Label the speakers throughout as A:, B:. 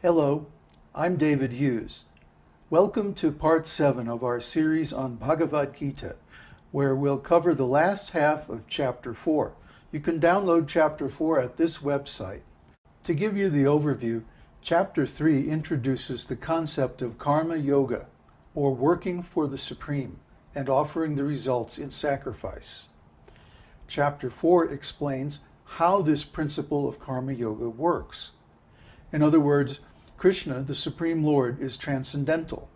A: Hello, I'm David Hughes. Welcome to part 7 of our series on Bhagavad-gita, where we'll cover the last half of chapter 4. You can download chapter 4 at this website. To give you the overview, chapter 3 introduces the concept of karma yoga, or working for the supreme, and offering the results in sacrifice. Chapter 4 explains how this principle of karma yoga works. In other words, Krishna, the Supreme Lord, is transcendental.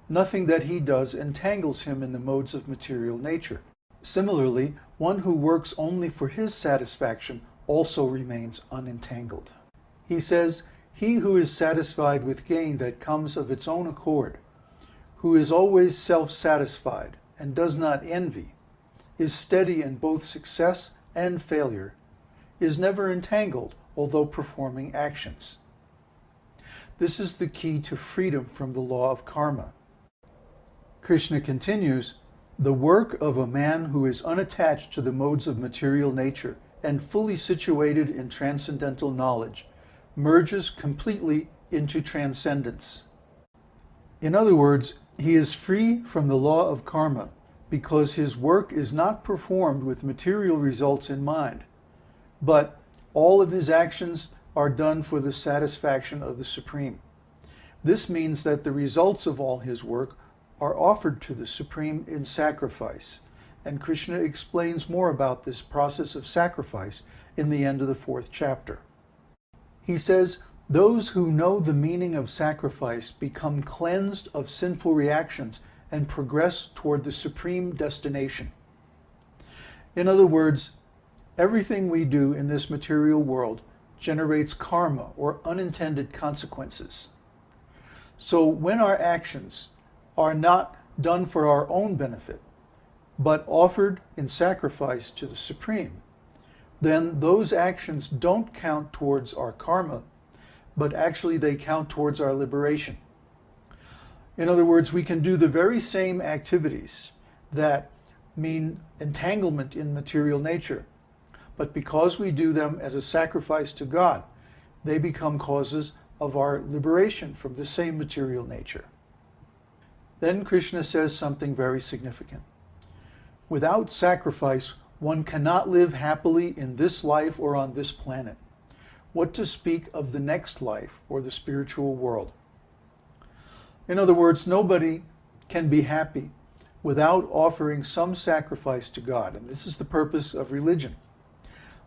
A: Nothing that he does entangles him in the modes of material nature. Similarly, one who works only for his satisfaction also remains unentangled. He says, "He who is satisfied with gain that comes of its own accord, who is always self-satisfied and does not envy, is steady in both success and failure, is never entangled, although performing actions." This is the key to freedom from the law of karma. Krishna continues, "The work of a man who is unattached to the modes of material nature and fully situated in transcendental knowledge merges completely into transcendence." In other words, he is free from the law of karma because his work is not performed with material results in mind, but all of his actions are done for the satisfaction of the Supreme. This means that the results of all his work are offered to the Supreme in sacrifice, and Krishna explains more about this process of sacrifice in the end of the 4th chapter. He says, "Those who know the meaning of sacrifice become cleansed of sinful reactions and progress toward the supreme destination." In other words, everything we do in this material world generates karma, or unintended consequences. So when our actions are not done for our own benefit, but offered in sacrifice to the Supreme, then those actions don't count towards our karma, but actually they count towards our liberation. In other words, we can do the very same activities that mean entanglement in material nature, but because we do them as a sacrifice to God, they become causes of our liberation from the same material nature. Then Krishna says something very significant. Without sacrifice, one cannot live happily in this life or on this planet. What to speak of the next life or the spiritual world? In other words, nobody can be happy without offering some sacrifice to God, and this is the purpose of religion.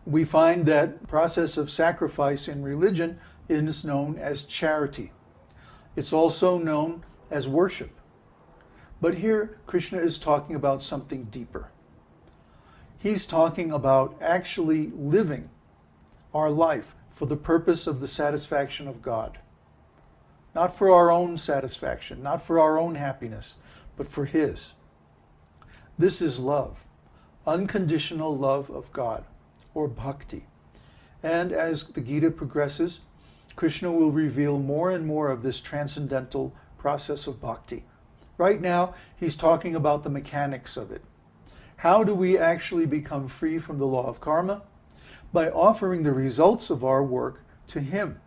A: We find that the process of sacrifice in religion is known as charity. It's also known as worship. But here, Krishna is talking about something deeper. He's talking about actually living our life for the purpose of the satisfaction of God. Not for our own satisfaction, not for our own happiness, but for His. This is love, unconditional love of God, or bhakti. And as the Gita progresses, Krishna will reveal more and more of this transcendental process of bhakti. Right now, he's talking about the mechanics of it. How do we actually become free from the law of karma? By offering the results of our work to Him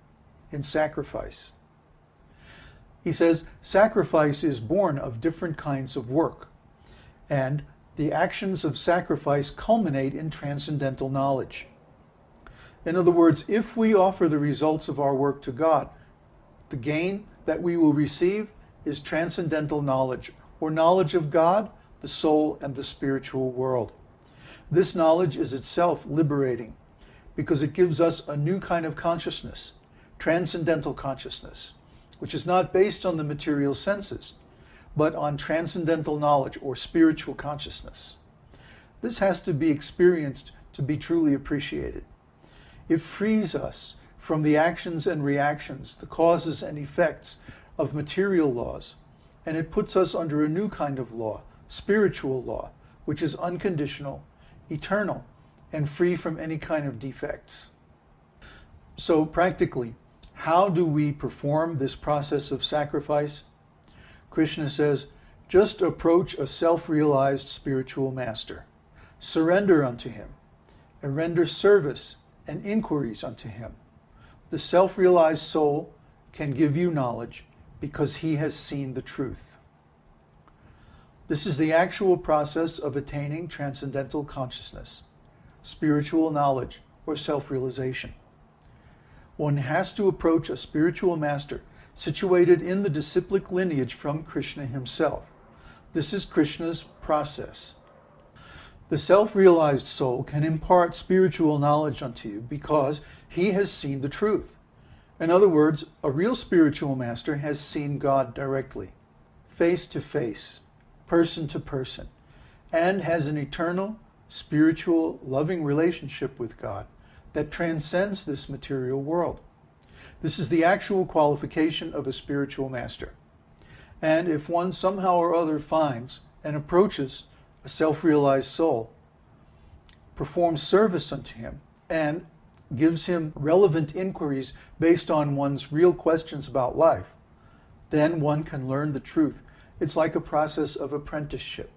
A: in sacrifice. He says, sacrifice is born of different kinds of work, and the actions of sacrifice culminate in transcendental knowledge. In other words, if we offer the results of our work to God, the gain that we will receive is transcendental knowledge, or knowledge of God, the soul, and the spiritual world. This knowledge is itself liberating because it gives us a new kind of consciousness, transcendental consciousness, which is not based on the material senses, but on transcendental knowledge or spiritual consciousness. This has to be experienced to be truly appreciated. It frees us from the actions and reactions, the causes and effects of material laws, and it puts us under a new kind of law, spiritual law, which is unconditional, eternal, and free from any kind of defects. So practically, how do we perform this process of sacrifice? Krishna says, just approach a self-realized spiritual master. Surrender unto him, and render service and inquiries unto him. The self-realized soul can give you knowledge because he has seen the truth. This is the actual process of attaining transcendental consciousness, spiritual knowledge, or self-realization. One has to approach a spiritual master situated in the disciplic lineage from Krishna himself. This is Krishna's process. The self-realized soul can impart spiritual knowledge unto you because he has seen the truth. In other words, a real spiritual master has seen God directly, face to face, person to person, and has an eternal, spiritual, loving relationship with God that transcends this material world. This is the actual qualification of a spiritual master. And if one somehow or other finds and approaches a self-realized soul, performs service unto him, and gives him relevant inquiries based on one's real questions about life, then one can learn the truth. It's like a process of apprenticeship.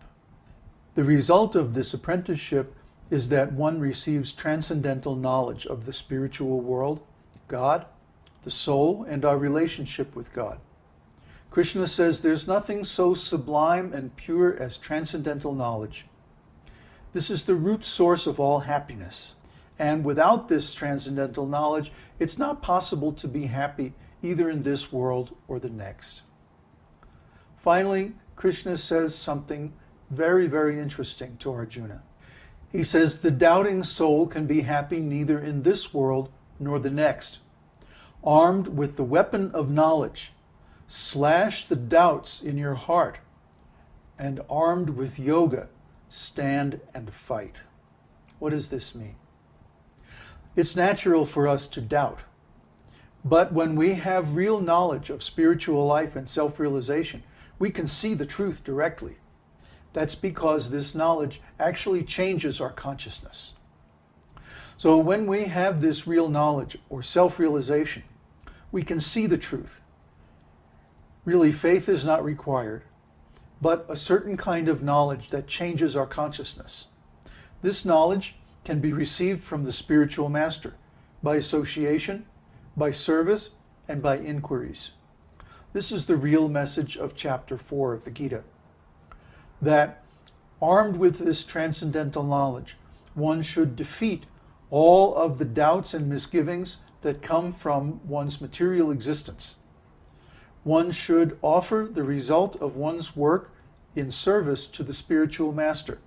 A: The result of this apprenticeship is that one receives transcendental knowledge of the spiritual world, God, the soul, and our relationship with God. Krishna says there's nothing so sublime and pure as transcendental knowledge. This is the root source of all happiness. And without this transcendental knowledge, it's not possible to be happy either in this world or the next. Finally, Krishna says something very, very interesting to Arjuna. He says, the doubting soul can be happy neither in this world nor the next. Armed with the weapon of knowledge, slash the doubts in your heart, and armed with yoga, stand and fight. What does this mean? It's natural for us to doubt. But when we have real knowledge of spiritual life and self-realization, we can see the truth directly. That's because this knowledge actually changes our consciousness. So when we have this real knowledge or self-realization, we can see the truth. Really, faith is not required, but a certain kind of knowledge that changes our consciousness. This knowledge can be received from the spiritual master by association, by service, and by inquiries. This is the real message of chapter 4 of the Gita. That armed with this transcendental knowledge, one should defeat all of the doubts and misgivings that come from one's material existence. One should offer the result of one's work in service to the spiritual master.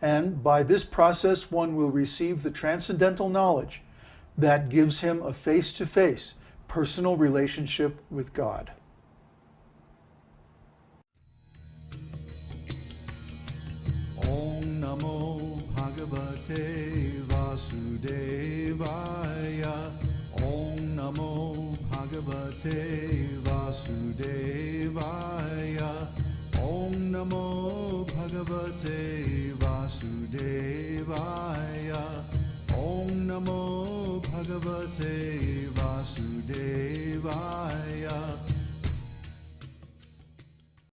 A: And by this process, one will receive the transcendental knowledge that gives him a face-to-face personal relationship with God.
B: Om Namo Bhagavate Vasudevaya. Om Namo Bhagavate Vasudevaya. Om Namo Bhagavate Vasudevaya. Om Namo Bhagavate Vasudevaya.